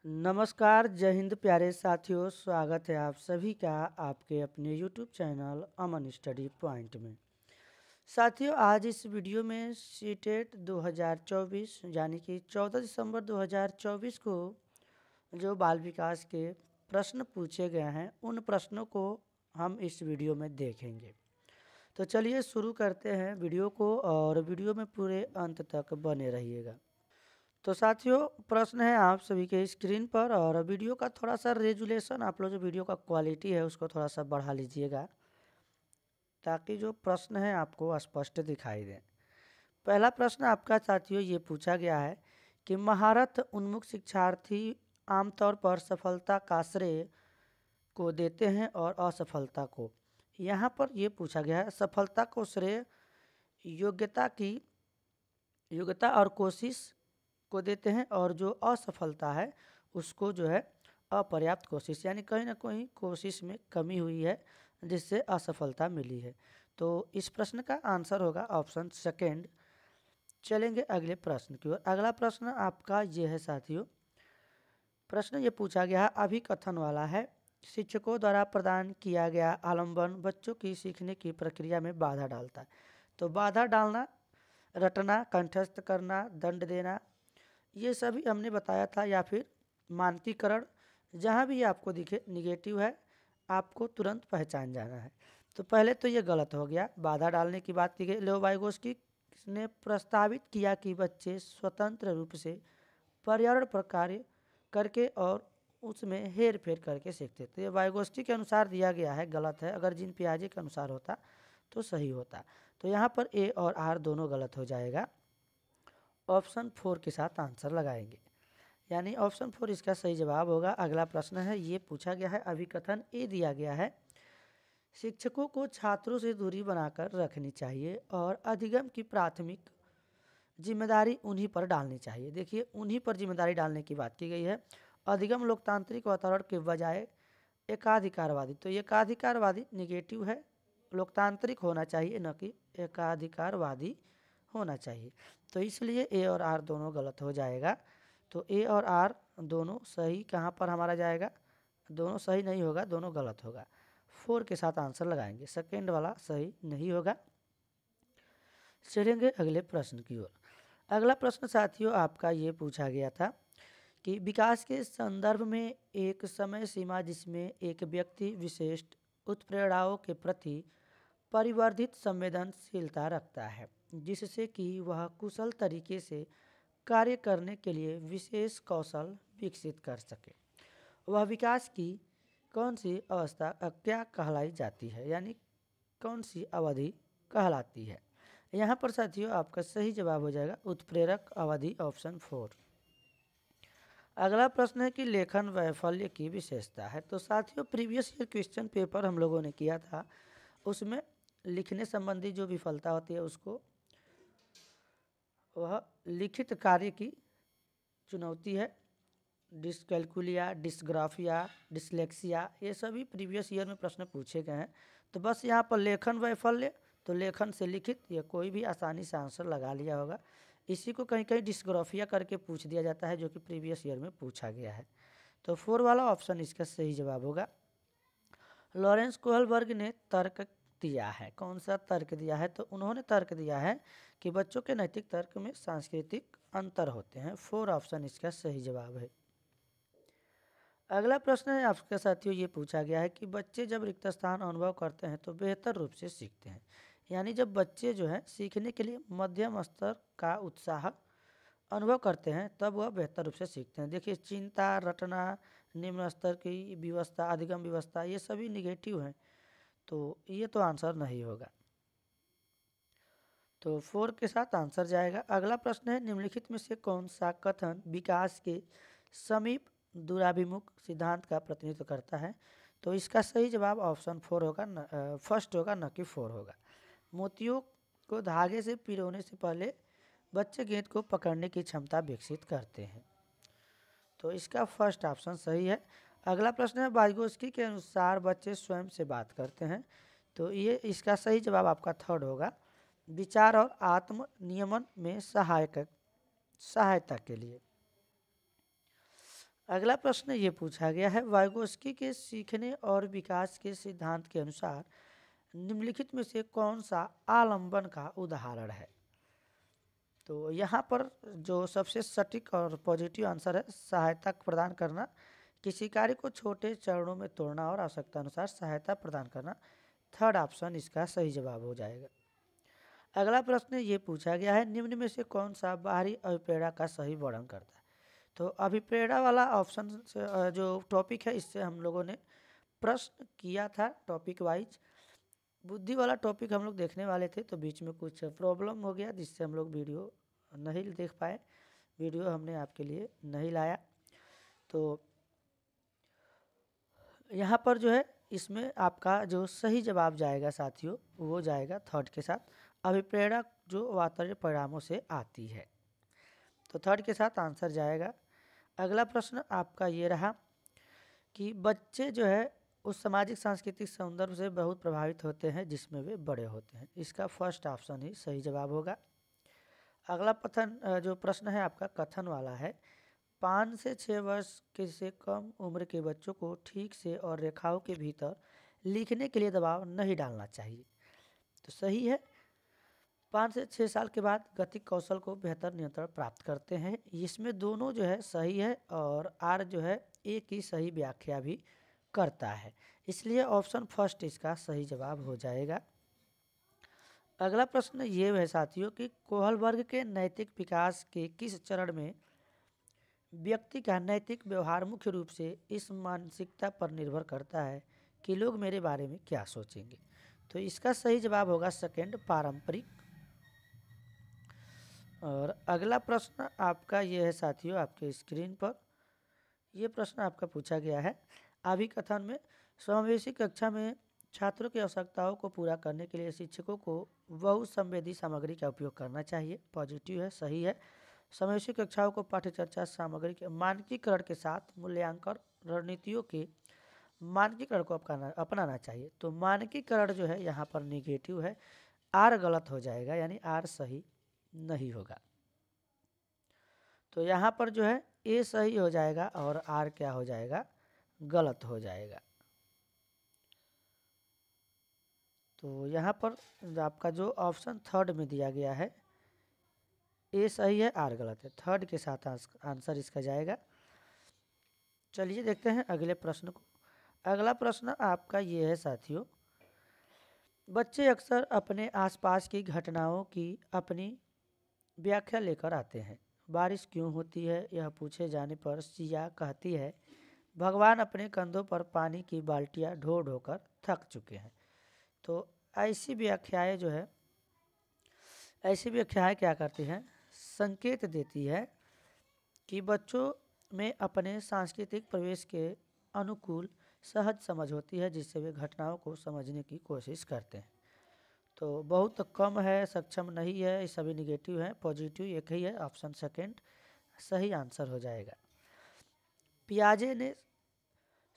नमस्कार, जय हिंद प्यारे साथियों। स्वागत है आप सभी का आपके अपने YouTube चैनल अमन स्टडी पॉइंट में। साथियों, आज इस वीडियो में सीटेट 2024 यानी कि 14 दिसंबर 2024 को जो बाल विकास के प्रश्न पूछे गए हैं उन प्रश्नों को हम इस वीडियो में देखेंगे। तो चलिए शुरू करते हैं वीडियो को और वीडियो में पूरे अंत तक बने रहिएगा। तो साथियों, प्रश्न है आप सभी के स्क्रीन पर और वीडियो का थोड़ा सा रेजुलेशन आप लोग जो वीडियो का क्वालिटी है उसको थोड़ा सा बढ़ा लीजिएगा ताकि जो प्रश्न है आपको स्पष्ट दिखाई दे। पहला प्रश्न आपका साथियों ये पूछा गया है कि महारत उन्मुख शिक्षार्थी आमतौर पर सफलता का श्रेय को देते हैं और असफलता को। यहाँ पर ये पूछा गया है सफलता को श्रेय योग्यता और कोशिश को देते हैं और जो असफलता है उसको जो है अपर्याप्त कोशिश, यानी कहीं ना कहीं कोशिश में कमी हुई है जिससे असफलता मिली है। तो इस प्रश्न का आंसर होगा ऑप्शन सेकेंड। चलेंगे अगले प्रश्न की ओर। अगला प्रश्न आपका ये है साथियों, प्रश्न ये पूछा गया है अभिकथन वाला है। शिक्षकों द्वारा प्रदान किया गया आलम्बन बच्चों की सीखने की प्रक्रिया में बाधा डालता है। तो बाधा डालना, रटना, कंठस्थ करना, दंड देना, ये सभी हमने बताया था, या फिर मानकीकरण, जहाँ भी आपको दिखे निगेटिव है आपको तुरंत पहचान जाना है। तो पहले तो ये गलत हो गया, बाधा डालने की बात की गई। लेओ वाइगोस्की ने प्रस्तावित किया कि बच्चे स्वतंत्र रूप से पर्यावरण पर कार्य करके और उसमें हेर फेर करके सीखते। तो ये वाइगोस्की के अनुसार दिया गया है, गलत है। अगर जिन पियाजे के अनुसार होता तो सही होता। तो यहाँ पर ए और आर दोनों गलत हो जाएगा। ऑप्शन 4 के साथ आंसर लगाएंगे, यानी ऑप्शन 4 इसका सही जवाब होगा। अगला प्रश्न है ये पूछा गया है अभिकथन ए दिया गया है शिक्षकों को छात्रों से दूरी बनाकर रखनी चाहिए और अधिगम की प्राथमिक जिम्मेदारी उन्हीं पर डालनी चाहिए। देखिए, उन्हीं पर जिम्मेदारी डालने की बात की गई है। अधिगम लोकतांत्रिक वातावरण के बजाय एकाधिकारवादी, तो एकाधिकारवादी निगेटिव है, लोकतांत्रिक होना चाहिए न कि एकाधिकारवादी होना चाहिए। तो इसलिए ए और आर दोनों गलत हो जाएगा। तो ए और आर दोनों सही कहाँ पर हमारा जाएगा? दोनों सही नहीं होगा, दोनों गलत होगा। 4 के साथ आंसर लगाएंगे, सेकेंड वाला सही नहीं होगा। चलेंगे अगले प्रश्न की ओर। अगला प्रश्न साथियों आपका ये पूछा गया था कि विकास के संदर्भ में एक समय सीमा जिसमें एक व्यक्ति विशिष्ट उत्प्रेरणाओं के प्रति परिवर्धित संवेदनशीलता रखता है जिससे कि वह कुशल तरीके से कार्य करने के लिए विशेष कौशल विकसित कर सके, वह विकास की कौन सी अवस्था क्या कहलाई जाती है, यानी कौन सी अवधि कहलाती है। यहाँ पर साथियों आपका सही जवाब हो जाएगा उत्प्रेरक अवधि, ऑप्शन 4। अगला प्रश्न है कि लेखन वैफल्य की विशेषता है। तो साथियों प्रीवियस ईयर क्वेश्चन पेपर हम लोगों ने किया था, उसमें लिखने संबंधी जो विफलता होती है उसको वह लिखित कार्य की चुनौती है। डिसकैलकुलिया, डिस्ग्राफिया, डिसलेक्सिया, ये सभी प्रीवियस ईयर में प्रश्न पूछे गए हैं। तो बस यहाँ पर लेखन वैफल्य, तो लेखन से लिखित, या कोई भी आसानी से आंसर लगा लिया होगा। इसी को कहीं कहीं डिस्ग्राफिया करके पूछ दिया जाता है जो कि प्रीवियस ईयर में पूछा गया है। तो 4 वाला ऑप्शन इसका सही जवाब होगा। लॉरेंस कोहलबर्ग ने तर्क दिया है, कौन सा तर्क दिया है? तो उन्होंने तर्क दिया है कि बच्चों के नैतिक तर्क में सांस्कृतिक अंतर होते हैं। 4 ऑप्शन इसका सही जवाब है। अगला प्रश्न है आपके साथियों ये पूछा गया है कि बच्चे जब रिक्त स्थान अनुभव करते हैं तो बेहतर रूप से सीखते हैं, यानी जब बच्चे जो है सीखने के लिए मध्यम स्तर का उत्साह अनुभव करते हैं तब वह बेहतर रूप से सीखते हैं। देखिए, चिंता, रटना, निम्न स्तर की व्यवस्था, अधिगम व्यवस्था, ये सभी निगेटिव हैं, तो ये तो आंसर नहीं होगा। तो 4 के साथ आंसर जाएगा। अगला प्रश्न है निम्नलिखित में से कौन सा कथन विकास के समीप दूराभिमुख सिद्धांत का प्रतिनिधित्व करता है? तो इसका सही जवाब ऑप्शन 4 होगा, फर्स्ट होगा, न कि 4 होगा। मोतियों को धागे से पिरोने से पहले बच्चे गेंद को पकड़ने की क्षमता विकसित करते हैं। तो इसका फर्स्ट ऑप्शन सही है। अगला प्रश्न है वाइगोस्की के अनुसार बच्चे स्वयं से बात करते हैं। तो ये इसका सही जवाब आपका थर्ड होगा, विचार और आत्म नियमन में सहायता के लिए। अगला प्रश्न ये पूछा गया है, वाइगोस्की के सीखने और विकास के सिद्धांत के अनुसार निम्नलिखित में से कौन सा आलंबन का उदाहरण है। तो यहाँ पर जो सबसे सटीक और पॉजिटिव आंसर है, सहायता प्रदान करना, किसी कार्य को छोटे चरणों में तोड़ना और आवश्यकता अनुसार सहायता प्रदान करना। थर्ड ऑप्शन इसका सही जवाब हो जाएगा। अगला प्रश्न ये पूछा गया है, निम्न में से कौन सा बाहरी अभिप्रेरणा का सही वर्णन करता है। तो अभिप्रेरणा वाला ऑप्शन से जो टॉपिक है, इससे हम लोगों ने प्रश्न किया था टॉपिक वाइज। बुद्धि वाला टॉपिक हम लोग देखने वाले थे, तो बीच में कुछ प्रॉब्लम हो गया जिससे हम लोग वीडियो नहीं देख पाए, वीडियो हमने आपके लिए नहीं लाया। तो यहाँ पर जो है, इसमें आपका जो सही जवाब जाएगा साथियों, वो जाएगा थर्ड के साथ, अभिप्रेरणा जो वातावरणीय परिणामों से आती है। तो थर्ड के साथ आंसर जाएगा। अगला प्रश्न आपका ये रहा कि बच्चे जो है उस सामाजिक सांस्कृतिक संदर्भ से बहुत प्रभावित होते हैं जिसमें वे बड़े होते हैं। इसका फर्स्ट ऑप्शन ही सही जवाब होगा। अगला जो प्रश्न है आपका कथन वाला है, 5 से 6 वर्ष के से कम उम्र के बच्चों को ठीक से और रेखाओं के भीतर लिखने के लिए दबाव नहीं डालना चाहिए। तो सही है, 5 से 6 साल के बाद गतिक कौशल को बेहतर नियंत्रण प्राप्त करते हैं। इसमें दोनों जो है सही है, और आर जो है एक ही सही व्याख्या भी करता है, इसलिए ऑप्शन फर्स्ट इसका सही जवाब हो जाएगा। अगला प्रश्न ये है साथियों कि कोहलबर्ग के नैतिक विकास के किस चरण में व्यक्ति का नैतिक व्यवहार मुख्य रूप से इस मानसिकता पर निर्भर करता है कि लोग मेरे बारे में क्या सोचेंगे। तो इसका सही जवाब होगा सेकंड, पारंपरिक। और अगला प्रश्न आपका ये है साथियों, आपके स्क्रीन पर ये प्रश्न आपका पूछा गया है, अभिकथन में समावेशी कक्षा में छात्रों की आवश्यकताओं को पूरा करने के लिए शिक्षकों को बहुसंवेदी सामग्री का उपयोग करना चाहिए। पॉजिटिव है, सही है। समावेशी कक्षाओं को पाठ्यचर्या सामग्री के मानकीकरण के साथ मूल्यांकन रणनीतियों के मानकीकरण को अपनाना चाहिए। तो मानकीकरण जो है यहाँ पर निगेटिव है, आर गलत हो जाएगा, यानी आर सही नहीं होगा। तो यहाँ पर जो है ए सही हो जाएगा और आर क्या हो जाएगा, गलत हो जाएगा। तो यहाँ पर आपका जो ऑप्शन थर्ड में दिया गया है, ए सही है, आर गलत है। थर्ड के साथ आंसर इसका जाएगा। चलिए देखते हैं अगले प्रश्न को। अगला प्रश्न आपका ये है साथियों, बच्चे अक्सर अपने आसपास की घटनाओं की अपनी व्याख्या लेकर आते हैं। बारिश क्यों होती है, यह पूछे जाने पर सिया कहती है, भगवान अपने कंधों पर पानी की बाल्टियां ढो ढोकर थक चुके हैं। तो ऐसी व्याख्याएं जो है, ऐसी व्याख्याएं क्या करती हैं, संकेत देती है कि बच्चों में अपने सांस्कृतिक प्रवेश के अनुकूल सहज समझ होती है, जिससे वे घटनाओं को समझने की कोशिश करते हैं। तो बहुत कम है, सक्षम नहीं है, ये सभी निगेटिव हैं, पॉजिटिव एक ही है, ऑप्शन सेकंड सही आंसर हो जाएगा। पियाजे ने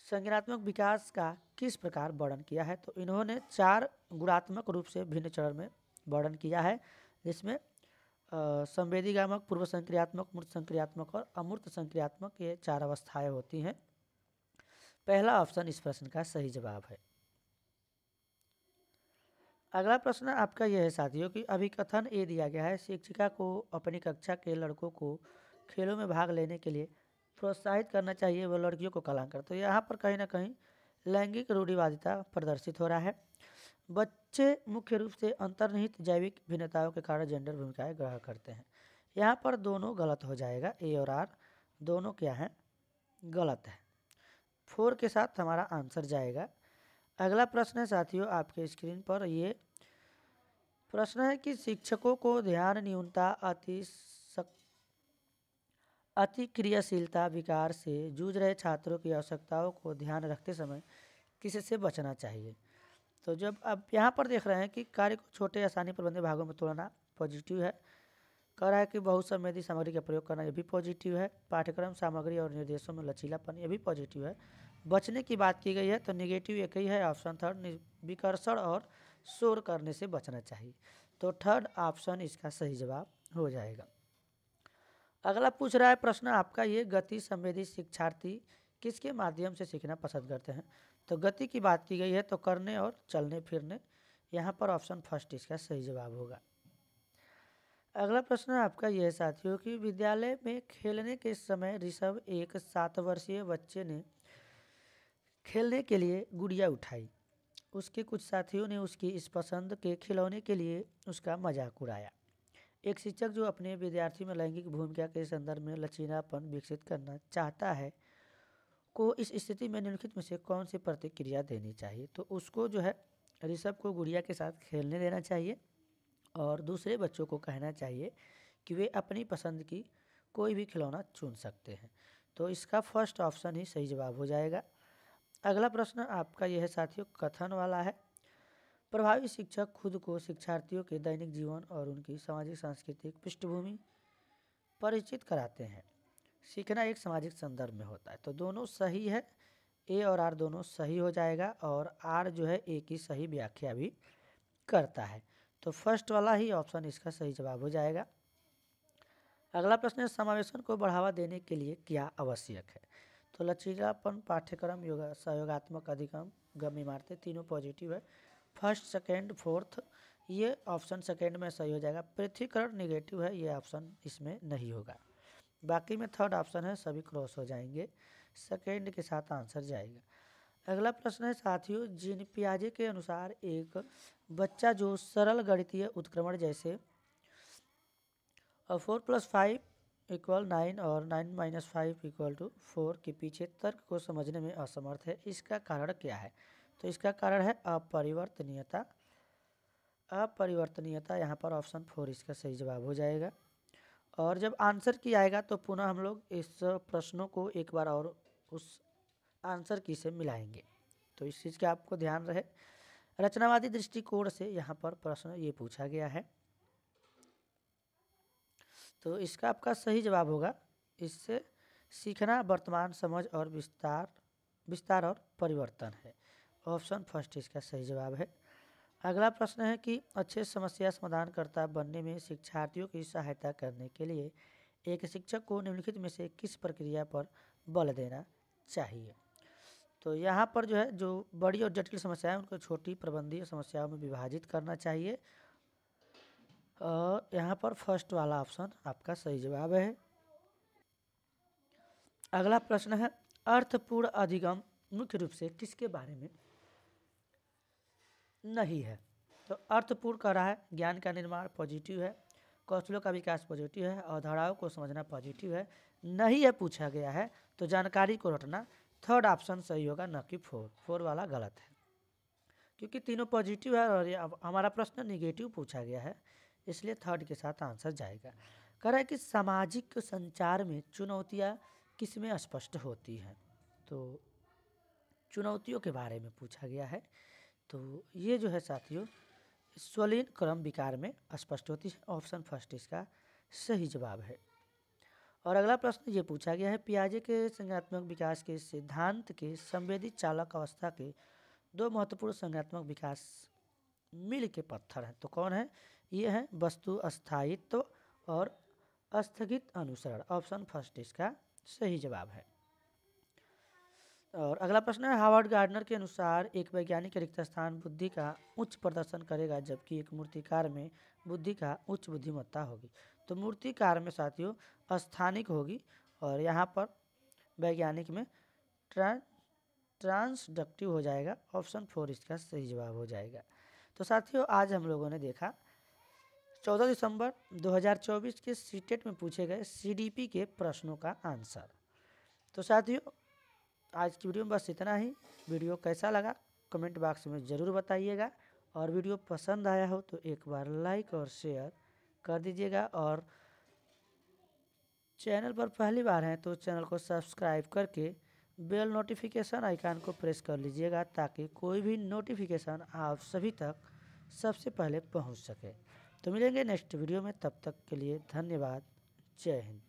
संज्ञानात्मक विकास का किस प्रकार वर्णन किया है। तो इन्होंने 4 गुणात्मक रूप से भिन्न चरण में वर्णन किया है, जिसमें संवेदीगामक, पूर्व संक्रियात्मक, मूर्त संक्रियात्मक और अमूर्त संक्रियात्मक, ये 4 अवस्थाएं होती हैं। पहला ऑप्शन इस प्रश्न का सही जवाब है। अगला प्रश्न आपका यह है साथियों कि अभिकथन ए दिया गया है, शिक्षिका को अपनी कक्षा के लड़कों को खेलों में भाग लेने के लिए प्रोत्साहित करना चाहिए, वह लड़कियों को कलंक। तो यहाँ पर कहीं ना कहीं लैंगिक रूढ़िवादिता प्रदर्शित हो रहा है। बच्चे मुख्य रूप से अंतर्निहित जैविक भिन्नताओं के कारण जेंडर भूमिकाएं ग्रहण करते हैं। यहाँ पर दोनों गलत हो जाएगा, ए और आर दोनों क्या है, गलत है। 4 के साथ हमारा आंसर जाएगा। अगला प्रश्न है साथियों आपके स्क्रीन पर, ये प्रश्न है कि शिक्षकों को ध्यान न्यूनता, अति क्रियाशीलता विकार से जूझ रहे छात्रों की आवश्यकताओं को ध्यान रखते समय किससे बचना चाहिए। तो जब आप यहाँ पर देख रहे हैं कि कार्य को छोटे आसानी प्रबंधित भागों में तोड़ना, पॉजिटिव है। कह रहा है कि बहुसंवेदी सामग्री का प्रयोग करना, ये भी पॉजिटिव है। पाठ्यक्रम सामग्री और निर्देशों में लचीलापन, ये भी पॉजिटिव है। बचने की बात की गई है तो निगेटिव एक ही है, ऑप्शन थर्ड, विकर्षण और शोर करने से बचना चाहिए। तो थर्ड ऑप्शन इसका सही जवाब हो जाएगा। अगला पूछ रहा है प्रश्न आपका ये, गति संवेदी शिक्षार्थी किसके माध्यम से सीखना पसंद करते हैं। तो गति की बात की गई है तो करने और चलने फिरने, यहाँ पर ऑप्शन फर्स्ट इसका सही जवाब होगा। अगला प्रश्न आपका यह है साथियों कि विद्यालय में खेलने के समय ऋषभ एक 7 वर्षीय बच्चे ने खेलने के लिए गुड़िया उठाई। उसके कुछ साथियों ने उसकी इस पसंद के खिलौने के लिए उसका मजाक उड़ाया। एक शिक्षक जो अपने विद्यार्थी में लैंगिक भूमिका के संदर्भ में लचीलापन विकसित करना चाहता है को इस स्थिति में निम्नलिखित में से कौन सी प्रतिक्रिया देनी चाहिए। तो उसको जो है ऋषभ को गुड़िया के साथ खेलने देना चाहिए और दूसरे बच्चों को कहना चाहिए कि वे अपनी पसंद की कोई भी खिलौना चुन सकते हैं। तो इसका फर्स्ट ऑप्शन ही सही जवाब हो जाएगा। अगला प्रश्न आपका यह है साथियों, कथन वाला है। प्रभावी शिक्षक खुद को शिक्षार्थियों के दैनिक जीवन और उनकी सामाजिक सांस्कृतिक पृष्ठभूमि परिचित कराते हैं। सीखना एक सामाजिक संदर्भ में होता है। तो दोनों सही है, ए और आर दोनों सही हो जाएगा और आर जो है ए की सही व्याख्या भी करता है। तो फर्स्ट वाला ही ऑप्शन इसका सही जवाब हो जाएगा। अगला प्रश्न है, समावेशन को बढ़ावा देने के लिए क्या आवश्यक है। तो लचीलापन, पाठ्यक्रम, सहयोगात्मक अधिगम, गम इमारतें, तीनों पॉजिटिव है। फर्स्ट, सेकेंड, फोर्थ ये ऑप्शन सेकेंड में सही हो जाएगा। पृथ्वीकरण निगेटिव है, ये ऑप्शन इसमें नहीं होगा। बाकी में थर्ड ऑप्शन है, सभी क्रॉस हो जाएंगे, सेकेंड के साथ आंसर जाएगा। अगला प्रश्न है साथियों, जीन पियाजे के अनुसार एक बच्चा जो सरल गणितीय उत्क्रमण जैसे 4 + 5 = 9 और 9 - 5 = 4 के पीछे तर्क को समझने में असमर्थ है, इसका कारण क्या है। तो इसका कारण है अपरिवर्तनीयता। अपरिवर्तनीयता यहाँ पर ऑप्शन 4 इसका सही जवाब हो जाएगा। और जब आंसर की आएगा तो पुनः हम लोग इस प्रश्नों को एक बार और उस आंसर की से मिलाएंगे, तो इस चीज़ का आपको ध्यान रहे। रचनावादी दृष्टिकोण से यहाँ पर प्रश्न ये पूछा गया है, तो इसका आपका सही जवाब होगा। इससे सीखना वर्तमान समझ और विस्तार और परिवर्तन है, ऑप्शन फर्स्ट इसका सही जवाब है। अगला प्रश्न है कि अच्छे समस्या समाधानकर्ता बनने में शिक्षार्थियों की सहायता करने के लिए एक शिक्षक को निम्नलिखित में से किस प्रक्रिया पर बल देना चाहिए। तो यहाँ पर जो है जो बड़ी और जटिल समस्याएं उनको छोटी प्रबंधीय समस्याओं में विभाजित करना चाहिए और यहाँ पर फर्स्ट वाला ऑप्शन आपका सही जवाब है। अगला प्रश्न है, अर्थपूर्ण अधिगम मुख्य रूप से किसके बारे में नहीं है। तो अर्थपूर्ण कह रहा है, ज्ञान का निर्माण पॉजिटिव है, कौशलों का विकास पॉजिटिव है, अवधारणाओं को समझना पॉजिटिव है। नहीं है पूछा गया है तो जानकारी को रटना, थर्ड ऑप्शन सही होगा, न कि 4 वाला गलत है, क्योंकि तीनों पॉजिटिव है और हमारा प्रश्न निगेटिव पूछा गया है, इसलिए थर्ड के साथ आंसर जाएगा। कह रहा है कि सामाजिक संचार में चुनौतियाँ किसमें स्पष्ट होती हैं। तो चुनौतियों के बारे में पूछा गया है, तो ये जो है साथियों स्वलीन क्रम विकार में स्पष्ट होती है, ऑप्शन फर्स्ट इसका सही जवाब है। और अगला प्रश्न ये पूछा गया है, पियाजे के संज्ञानात्मक विकास के सिद्धांत के संवेदी चालक अवस्था के 2 महत्वपूर्ण संज्ञानात्मक विकास मिल के पत्थर हैं। तो कौन है, ये है वस्तु स्थायित्व और स्थगित अनुसरण, ऑप्शन फर्स्ट इसका सही जवाब है। और अगला प्रश्न है, हावर्ड गार्डनर के अनुसार एक वैज्ञानिक का रिक्त स्थान बुद्धि का उच्च प्रदर्शन करेगा जबकि एक मूर्तिकार में बुद्धि का उच्च बुद्धिमत्ता होगी। तो मूर्तिकार में साथियों स्थानिक होगी और यहाँ पर वैज्ञानिक में ट्रांसडक्टिव हो जाएगा, ऑप्शन 4 इसका सही जवाब हो जाएगा। तो साथियों आज हम लोगों ने देखा 14 दिसंबर 2024 के सीटेट में पूछे गए CDP के प्रश्नों का आंसर। तो साथियों आज की वीडियो में बस इतना ही। वीडियो कैसा लगा कमेंट बॉक्स में ज़रूर बताइएगा और वीडियो पसंद आया हो तो एक बार लाइक और शेयर कर दीजिएगा और चैनल पर पहली बार हैं तो चैनल को सब्सक्राइब करके बेल नोटिफिकेशन आइकन को प्रेस कर लीजिएगा ताकि कोई भी नोटिफिकेशन आप सभी तक सबसे पहले पहुंच सके। तो मिलेंगे नेक्स्ट वीडियो में, तब तक के लिए धन्यवाद, जय हिंद।